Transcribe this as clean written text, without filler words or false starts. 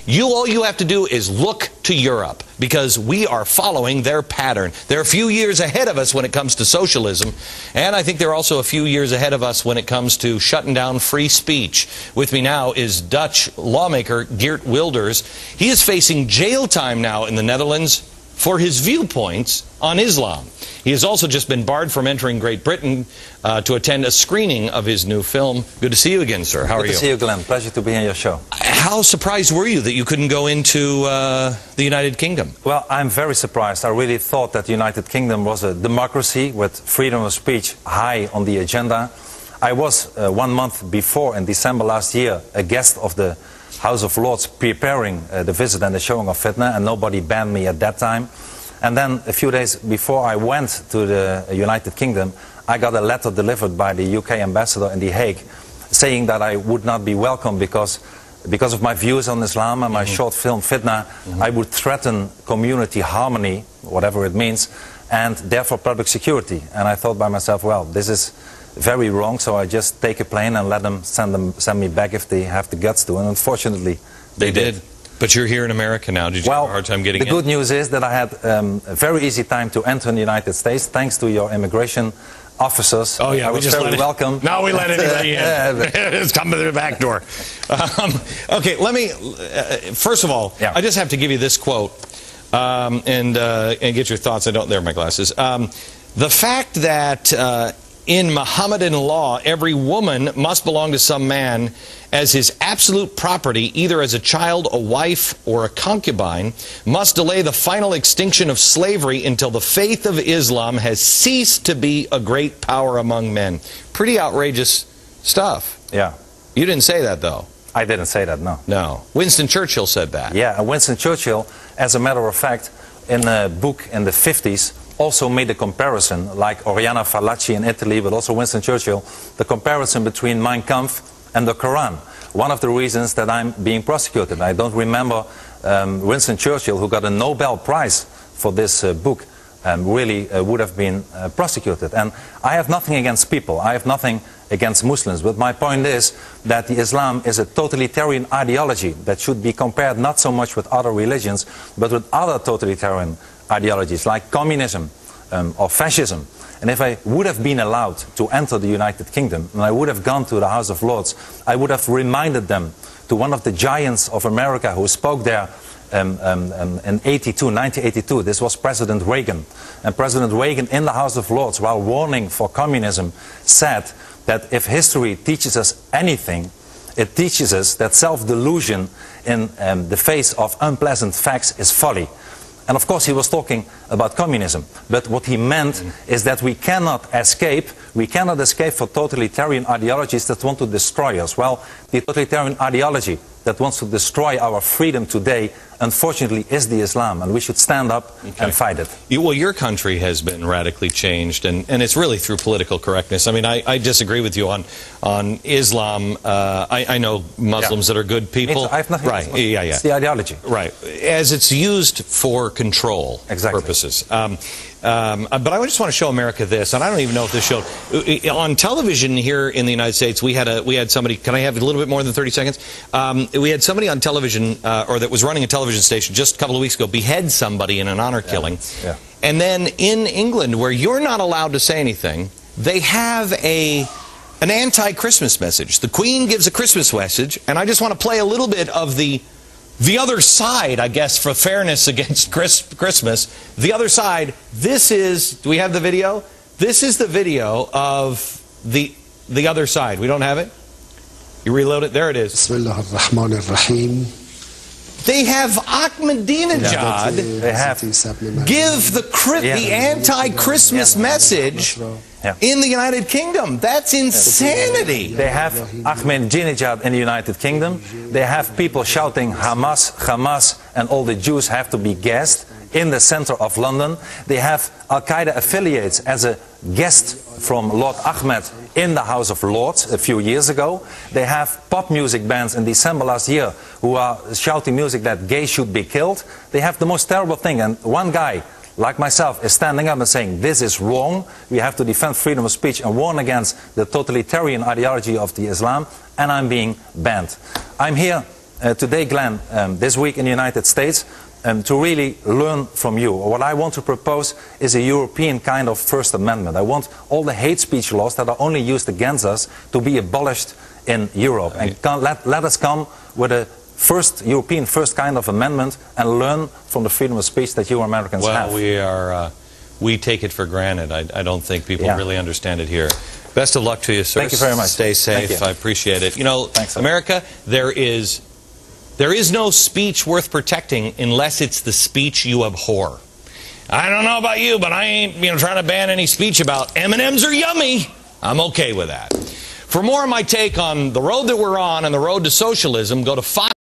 All you have to do is look to Europe, because we are following their pattern. They're a few years ahead of us when it comes to socialism, and I think they're also a few years ahead of us when it comes to shutting down free speech. With me now is Dutch lawmaker Geert Wilders. He is facing jail time now in the Netherlands for his viewpoints on Islam. He has also just been barred from entering Great Britain to attend a screening of his new film. Good to see you again, sir. How are you? Good to see you, Glenn. Pleasure to be on your show. How surprised were you that you couldn't go into the United Kingdom? Well, I'm very surprised. I really thought that the United Kingdom was a democracy with freedom of speech high on the agenda. I was 1 month before, in December last year, a guest of the House of Lords preparing the visit and the showing of fitna, and nobody banned me at that time. And then a few days before I went to the United Kingdom, I got a letter delivered by the UK ambassador in The Hague saying that I would not be welcome because of my views on Islam and my short film Fitna. I would threaten community harmony, whatever it means, and therefore public security. And I thought by myself, well, this is very wrong, so I just take a plane and let them send me back if they have the guts to. And unfortunately, they did. But you're here in America now. Did you have a hard time getting in? The good news is that I had a very easy time to enter the United States thanks to your immigration officers. Oh yeah, I was very welcome. Now we let anybody in. It's come to the back door. Okay, let me. First of all, I just have to give you this quote and get your thoughts. There are my glasses. The fact that in Mohammedan law, every woman must belong to some man as his absolute property, either as a child, a wife, or a concubine, must delay the final extinction of slavery until the faith of Islam has ceased to be a great power among men. Pretty outrageous stuff. Yeah. You didn't say that, though. I didn't say that, no. No. Winston Churchill said that. Yeah, and Winston Churchill, as a matter of fact, in a book in the 50s, also made a comparison, like Oriana Fallaci in Italy, but also Winston Churchill, the comparison between Mein Kampf and the Quran. One of the reasons that I'm being prosecuted. I don't remember Winston Churchill, who got a Nobel Prize for this book, really would have been prosecuted. And I have nothing against people. I have nothing against Muslims. But my point is that the Islam is a totalitarian ideology that should be compared not so much with other religions, but with other totalitarian ideologies like communism or fascism. And if I would have been allowed to enter the United Kingdom and I would have gone to the House of Lords, I would have reminded them to one of the giants of America who spoke there in 1982. This was President Reagan. And President Reagan in the House of Lords, while warning for communism, said that if history teaches us anything, it teaches us that self-delusion in the face of unpleasant facts is folly. And of course he was talking about communism, but what he meant is that we cannot escape for totalitarian ideologies that want to destroy us. Well, the totalitarian ideology that wants to destroy our freedom today, unfortunately, is the Islam, and we should stand up and fight it. Well, your country has been radically changed, and it's really through political correctness. I mean, I disagree with you on Islam. I know Muslims that are good people. I have nothing against Muslims. It's the ideology. Right. As it's used for control purposes. But I just want to show America this, and I don't even know if this showed. On television here in the United States, we had somebody, can I have a little bit more than 30 seconds? We had somebody on television, or that was running a television station just a couple of weeks ago, behead somebody in an honor killing. Yeah. And then in England, where you're not allowed to say anything, they have an anti-Christmas message. The Queen gives a Christmas message, and I just want to play a little bit of the other side, I guess, for fairness against Christmas. The other side, this is, do we have the video? This is the video of the other side. We don't have it? You reload it, there it is. They have Ahmadinejad give the anti-Christmas message in the United Kingdom. That's insanity. They have Ahmadinejad in the United Kingdom. They have people shouting Hamas, Hamas, and all the Jews have to be gassed in the center of London. They have Al-Qaeda affiliates as a guest from Lord Ahmed in the House of Lords a few years ago. They have pop music bands in December last year who are shouting music that gays should be killed. They have the most terrible thing, and one guy like myself is standing up and saying this is wrong, we have to defend freedom of speech and warn against the totalitarian ideology of the Islam, and I'm being banned. I'm here today, Glenn, this week in the United States, to really learn from you. What I want to propose is a European kind of First Amendment. I want all the hate speech laws that are only used against us to be abolished in Europe. And let us come with a European first kind of amendment and learn from the freedom of speech that you Americans have. Well, we take it for granted. I don't think people really understand it here. Best of luck to you, sir. Thank you very much. Stay safe. I appreciate it. You know, Thanks, America, there is no speech worth protecting unless it's the speech you abhor. I don't know about you, but I ain't trying to ban any speech about M&Ms are yummy. I'm okay with that. For more of my take on the road that we're on and the road to socialism, go to Fox.